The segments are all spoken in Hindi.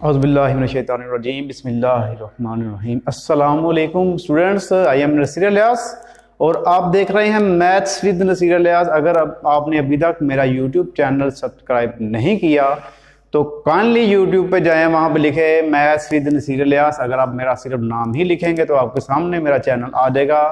औज़ुबिल्लाहिमिनश्शैतानिर्रजीम बिस्मिल्लाहिर्रहमानिर्रहीम। अस्सलामुअलैकुम students, I am Nasir Ilyas और आप देख रहे हैं मैथ्स विद नसीर इलियास। अगर आपने अभी तक मेरा यूट्यूब चैनल सब्सक्राइब नहीं किया तो काइंडली यूट्यूब पे जाएं, वहाँ पे लिखे मैथ्स विद नसीर इलियास। अगर आप मेरा सिर्फ नाम ही लिखेंगे तो आपके सामने मेरा चैनल आ जाएगा,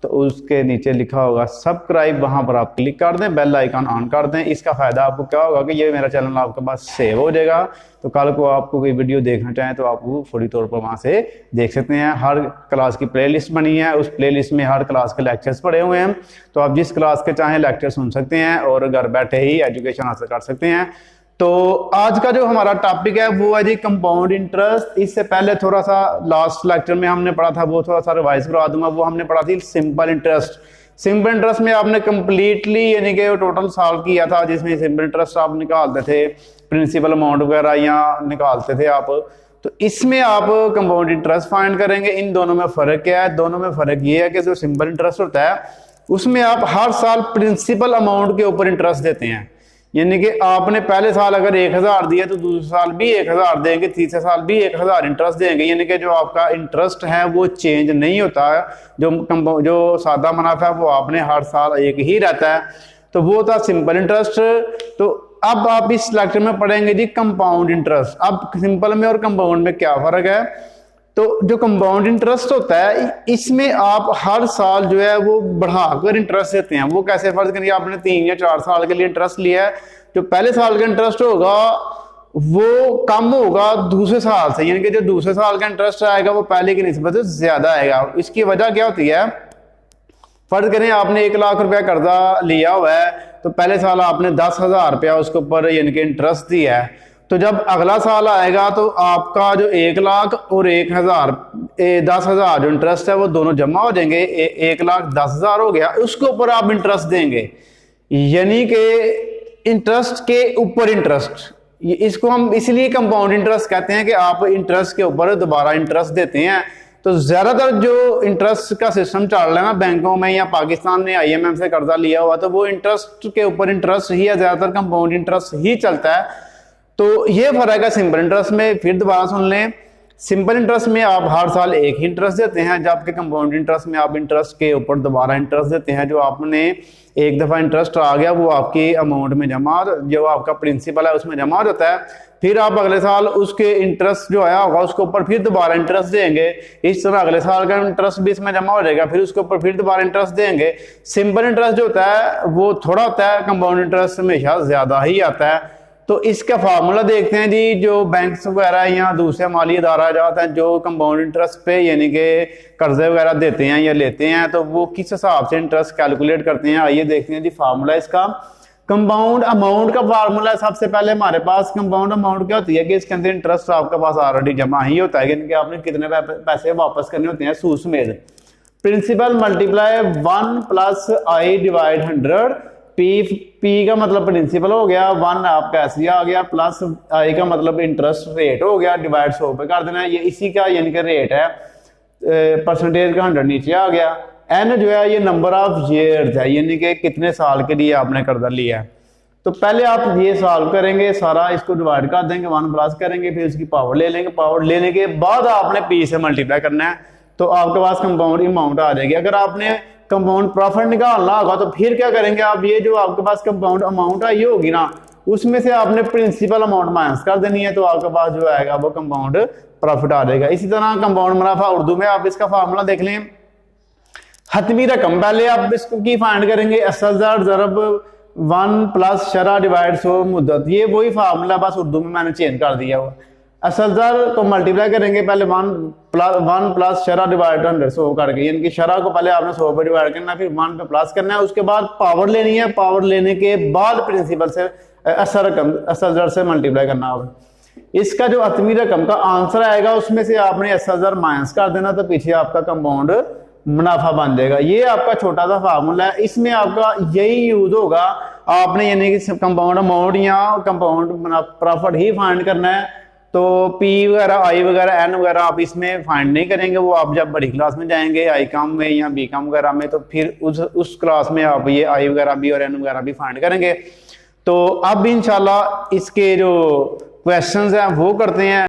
तो उसके नीचे लिखा होगा सब्सक्राइब, वहाँ पर आप क्लिक कर दें, बेल आइकन ऑन कर दें। इसका फ़ायदा आपको क्या होगा कि ये मेरा चैनल आपके पास सेव हो जाएगा, तो कल को आपको कोई वीडियो देखना चाहें तो आप वो फौरी तौर पर वहाँ से देख सकते हैं। हर क्लास की प्लेलिस्ट बनी है, उस प्लेलिस्ट में हर क्लास के लेक्चर्स पड़े हुए हैं, तो आप जिस क्लास के चाहें लेक्चर सुन सकते हैं और घर बैठे ही एजुकेशन हासिल कर सकते हैं। तो आज का जो हमारा टॉपिक है वो है जी कंपाउंड इंटरेस्ट। इससे पहले थोड़ा सा लास्ट लेक्चर में हमने पढ़ा था, वो थोड़ा सा रिवाइज करवा दूंगा। वो हमने पढ़ा थी सिंपल इंटरेस्ट। सिंपल इंटरेस्ट में आपने कंप्लीटली यानी कि टोटल सॉल्व किया था, जिसमें सिंपल इंटरेस्ट आप निकालते थे, प्रिंसिपल अमाउंट वगैरह या निकालते थे आप। तो इसमें आप कंपाउंड इंटरेस्ट फाइंड करेंगे। इन दोनों में फ़र्क क्या है? दोनों में फ़र्क ये है कि जो सिंपल इंटरेस्ट होता है उसमें आप हर साल प्रिंसिपल अमाउंट के ऊपर इंटरेस्ट देते हैं, यानी कि आपने पहले साल अगर 1000 दिया तो दूसरे साल भी 1000 देंगे, तीसरे साल भी 1000 इंटरेस्ट देंगे। यानी कि जो आपका इंटरेस्ट है वो चेंज नहीं होता है। जो सादा मुनाफा है वो आपने हर साल एक ही रहता है। तो वो था सिंपल इंटरेस्ट। तो अब आप इस लेक्चर में पढ़ेंगे जी कंपाउंड इंटरेस्ट। अब सिंपल में और कंपाउंड में क्या फर्क है? तो जो कंपाउंड इंटरेस्ट होता है इसमें आप हर साल जो है वो बढ़ाकर इंटरेस्ट देते हैं। वो कैसे? फर्ज करिए आपने 3 या 4 साल के लिए इंटरेस्ट लिया है, जो पहले साल का इंटरेस्ट होगा वो कम होगा दूसरे साल से, यानी कि जो दूसरे साल का इंटरेस्ट आएगा वो पहले की निस्बत से ज्यादा आएगा। इसकी वजह क्या होती है? फर्ज करें आपने 1 लाख रुपया कर्जा लिया हुआ है, तो पहले साल आपने 10,000 रुपया उसके ऊपर यानी कि इंटरेस्ट दिया है। तो जब अगला साल आएगा तो आपका जो 1 लाख और 10,000 जो इंटरेस्ट है वो दोनों जमा हो जाएंगे, 1,10,000 हो गया, उसके ऊपर आप इंटरेस्ट देंगे, यानी कि इंटरेस्ट के ऊपर इंटरेस्ट। इसको हम इसलिए कंपाउंड इंटरेस्ट कहते हैं कि आप इंटरेस्ट के ऊपर दोबारा इंटरेस्ट देते हैं। तो ज्यादातर जो इंटरेस्ट का सिस्टम चल रहा है ना बैंकों में या पाकिस्तान ने IMF से कर्जा लिया हुआ, तो वो इंटरेस्ट के ऊपर इंटरेस्ट ही है, ज्यादातर कंपाउंड इंटरेस्ट ही चलता है। तो ये फर्क है सिंपल इंटरेस्ट में। फिर दोबारा सुन लें, सिंपल इंटरेस्ट में आप हर साल एक ही इंटरेस्ट देते हैं, जबकि कंपाउंड इंटरेस्ट में आप इंटरेस्ट के ऊपर दोबारा इंटरेस्ट देते हैं। जो आपने एक दफा इंटरेस्ट आ गया वो आपकी अमाउंट में जमा, जो आपका प्रिंसिपल है उसमें जमा हो जाता है। फिर आप अगले साल उसके इंटरेस्ट जो आया होगा उसके ऊपर फिर दोबारा इंटरेस्ट देंगे। इस तरह अगले साल का इंटरेस्ट भी इसमें जमा हो जाएगा, फिर उसके ऊपर फिर दोबारा इंटरेस्ट देंगे। सिंपल इंटरेस्ट जो होता है वो थोड़ा होता है, कंपाउंड इंटरेस्ट हमेशा ज्यादा ही आता है। तो इसका फार्मूला देखते हैं जी। जो बैंक्स वगैरह या दूसरे माली इदारा जाते हैं जो कंपाउंड इंटरेस्ट पे यानी कि कर्जे वगैरह देते हैं या लेते हैं, तो वो किस हिसाब से इंटरेस्ट कैलकुलेट करते हैं, आइए देखते हैं जी फार्मूला इसका। कंपाउंड अमाउंट का फार्मूला सबसे पहले हमारे पास कंपाउंड अमाउंट क्या होती है कि इसके अंदर इंटरेस्ट आपके पास ऑलरेडी जमा ही होता है, यानी कि आपने कितने पैसे वापस करने होते हैं सूद समेत। Principal multiply 1 plus I divide 100। P का मतलब प्रिंसिपल हो गया, 1 आपका ऐसे आ गया, प्लस I का मतलब इंटरेस्ट रेट हो गया, डिवाइड 100 पे कर देना। ये इसी का यानी कि रेट है, परसेंटेज का 100 नीचे आ गया। N जो है ये नंबर ऑफ ईयर्स है, यानी कि कितने साल के लिए आपने कर्जा लिया है। तो पहले आप ये सॉल्व करेंगे, सारा इसको डिवाइड कर देंगे, 1 प्लस करेंगे, फिर उसकी पावर ले लेंगे। पावर लेने के बाद आपने P से मल्टीप्लाई करना है, तो आपके पास कंपाउंड अमाउंट आ जाएगी। अगर आपने कंपाउंड प्रॉफिट निकालना होगा तो फिर क्या करेंगे आप? ये जो आपके पास कंपाउंड अमाउंट आई होगी ना, उसमें से आपने प्रिंसिपल अमाउंट माइनस कर देनी है, तो आपके पास जो आएगा वो कंपाउंड प्रॉफिट आ जाएगा। इसी तरह कंपाउंड मुनाफा उर्दू में आप इसका फार्मूला देख लें। हतमी रकम पहले आप इसको की फाइंड करेंगे, असल ज़रब 1 प्लस शरह डिवाइड 100 मुद्दत। ये वही फार्मूला बस उर्दू में मैंने चेंज कर दिया हुआ। असल ज़र को मल्टीप्लाई करेंगे पहले 1 प्लस शरह डिवाइड 100 करके, यानी कि शरह को पहले आपने 100 पे डिवाइड करना है, फिर 1 पे प्लस करना है, उसके बाद पावर लेनी है। पावर लेने के बाद प्रिंसिपल से असल ज़र से मल्टीप्लाई करना होगा। इसका जो हतमी रकम का आंसर आएगा उसमें से आपने असल ज़र माइनस कर देना, तो पीछे आपका कंपाउंड मुनाफा बन जाएगा। ये आपका छोटा सा फार्मूला है, इसमें आपका यही यूज होगा। आपने यानी कि कंपाउंड अमाउंट या कंपाउंड प्रॉफिट ही फाइंड करना है। तो P वगैरह I वगैरह N वगैरह आप इसमें फाइंड नहीं करेंगे, वो आप जब बड़ी क्लास में जाएंगे I कॉम में या B कॉम वगैरह में, तो फिर उस क्लास में आप ये I वगैरह B और N वगैरह भी फाइंड करेंगे। तो अब इंशाल्लाह इसके जो क्वेश्चंस हैं वो करते हैं।